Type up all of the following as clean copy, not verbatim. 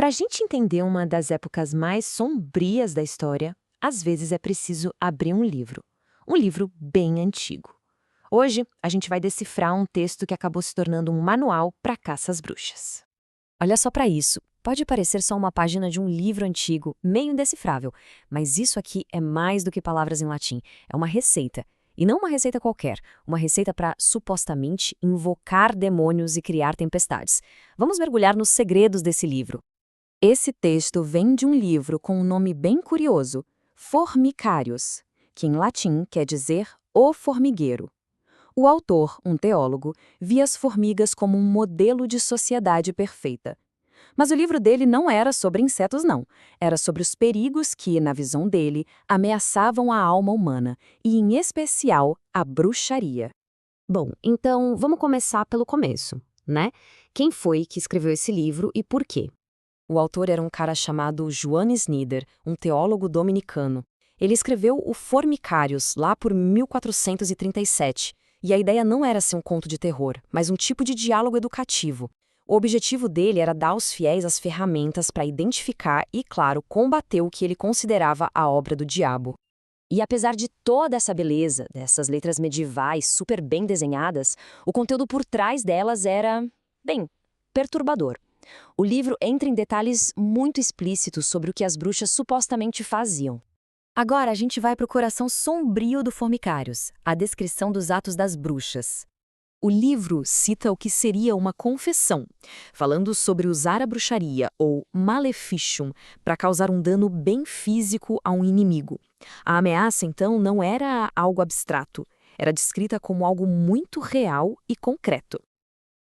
Para a gente entender uma das épocas mais sombrias da história, às vezes é preciso abrir um livro bem antigo. Hoje, a gente vai decifrar um texto que acabou se tornando um manual para caça às bruxas. Olha só para isso. Pode parecer só uma página de um livro antigo, meio indecifrável, mas isso aqui é mais do que palavras em latim. É uma receita. E não uma receita qualquer, uma receita para, supostamente, invocar demônios e criar tempestades. Vamos mergulhar nos segredos desse livro. Esse texto vem de um livro com um nome bem curioso, Formicarius, que em latim quer dizer o formigueiro. O autor, um teólogo, via as formigas como um modelo de sociedade perfeita. Mas o livro dele não era sobre insetos, não. Era sobre os perigos que, na visão dele, ameaçavam a alma humana, e, em especial, a bruxaria. Bom, então vamos começar pelo começo, né? Quem foi que escreveu esse livro e por quê? O autor era um cara chamado Johannes Nieder, um teólogo dominicano. Ele escreveu o Formicarius lá por 1437, e a ideia não era ser um conto de terror, mas um tipo de diálogo educativo. O objetivo dele era dar aos fiéis as ferramentas para identificar e, claro, combater o que ele considerava a obra do diabo. E apesar de toda essa beleza, dessas letras medievais super bem desenhadas, o conteúdo por trás delas era, bem, perturbador. O livro entra em detalhes muito explícitos sobre o que as bruxas supostamente faziam. Agora a gente vai para o coração sombrio do Formicarius, a descrição dos atos das bruxas. O livro cita o que seria uma confissão, falando sobre usar a bruxaria, ou maleficium, para causar um dano bem físico a um inimigo. A ameaça, então, não era algo abstrato, era descrita como algo muito real e concreto.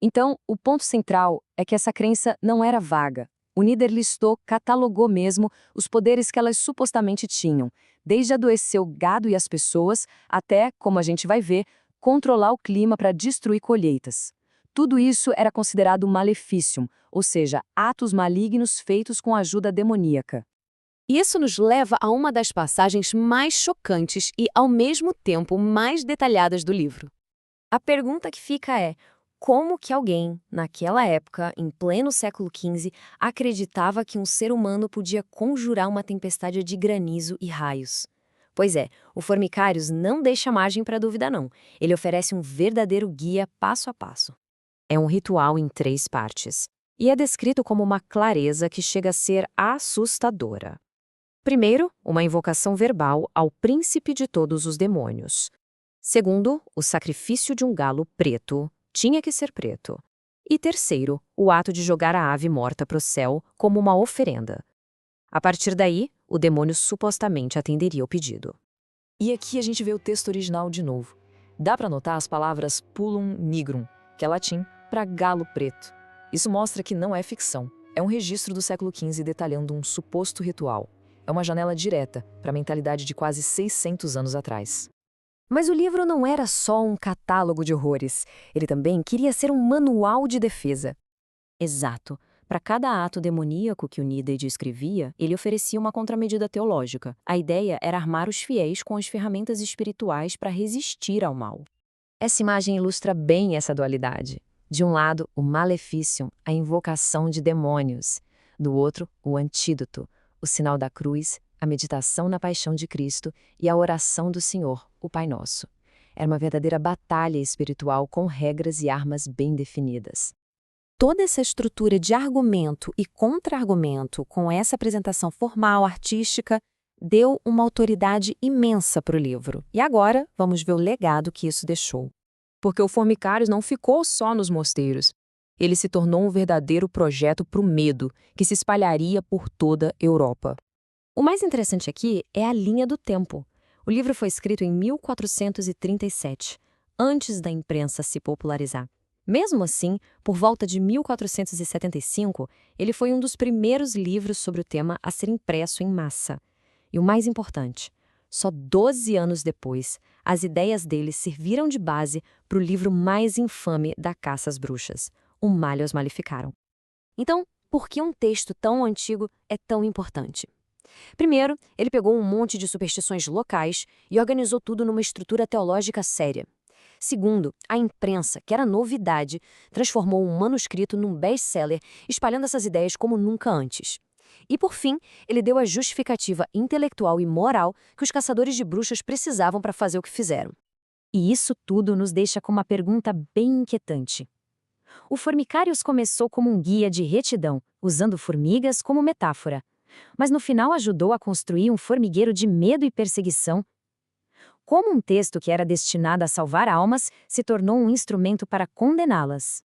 Então, o ponto central é que essa crença não era vaga. O Nieder listou, catalogou mesmo os poderes que elas supostamente tinham, desde adoecer o gado e as pessoas, até, como a gente vai ver, controlar o clima para destruir colheitas. Tudo isso era considerado malefício, ou seja, atos malignos feitos com ajuda demoníaca. Isso nos leva a uma das passagens mais chocantes e, ao mesmo tempo, mais detalhadas do livro. A pergunta que fica é: como que alguém, naquela época, em pleno século XV, acreditava que um ser humano podia conjurar uma tempestade de granizo e raios? Pois é, o Formicarius não deixa margem para dúvida não. Ele oferece um verdadeiro guia passo a passo. É um ritual em 3 partes, e é descrito como uma clareza que chega a ser assustadora. Primeiro, uma invocação verbal ao príncipe de todos os demônios. Segundo, o sacrifício de um galo preto, tinha que ser preto. E terceiro, o ato de jogar a ave morta para o céu como uma oferenda. A partir daí, o demônio supostamente atenderia ao pedido. E aqui a gente vê o texto original de novo. Dá para notar as palavras pulum nigrum, que é latim para galo preto. Isso mostra que não é ficção. É um registro do século XV detalhando um suposto ritual. É uma janela direta para a mentalidade de quase 600 anos atrás. Mas o livro não era só um catálogo de horrores. Ele também queria ser um manual de defesa. Exato. Para cada ato demoníaco que o Nieder descrevia, ele oferecia uma contramedida teológica. A ideia era armar os fiéis com as ferramentas espirituais para resistir ao mal. Essa imagem ilustra bem essa dualidade. De um lado, o maleficium, a invocação de demônios. Do outro, o antídoto, o sinal da cruz, a meditação na paixão de Cristo e a oração do Senhor, o Pai Nosso. Era uma verdadeira batalha espiritual com regras e armas bem definidas. Toda essa estrutura de argumento e contra-argumento, com essa apresentação formal, artística, deu uma autoridade imensa para o livro. E agora, vamos ver o legado que isso deixou. Porque o Formicarius não ficou só nos mosteiros. Ele se tornou um verdadeiro projeto para o medo, que se espalharia por toda a Europa. O mais interessante aqui é a linha do tempo. O livro foi escrito em 1437, antes da imprensa se popularizar. Mesmo assim, por volta de 1475, ele foi um dos primeiros livros sobre o tema a ser impresso em massa. E o mais importante, só 12 anos depois, as ideias dele serviram de base para o livro mais infame da caça às bruxas, o Malleus Maleficarum. Então, por que um texto tão antigo é tão importante? Primeiro, ele pegou um monte de superstições locais e organizou tudo numa estrutura teológica séria. Segundo, a imprensa, que era novidade, transformou um manuscrito num best-seller, espalhando essas ideias como nunca antes. E, por fim, ele deu a justificativa intelectual e moral que os caçadores de bruxas precisavam para fazer o que fizeram. E isso tudo nos deixa com uma pergunta bem inquietante. O Formicários começou como um guia de retidão, usando formigas como metáfora, mas no final ajudou a construir um formigueiro de medo e perseguição. Como um texto que era destinado a salvar almas se tornou um instrumento para condená-las?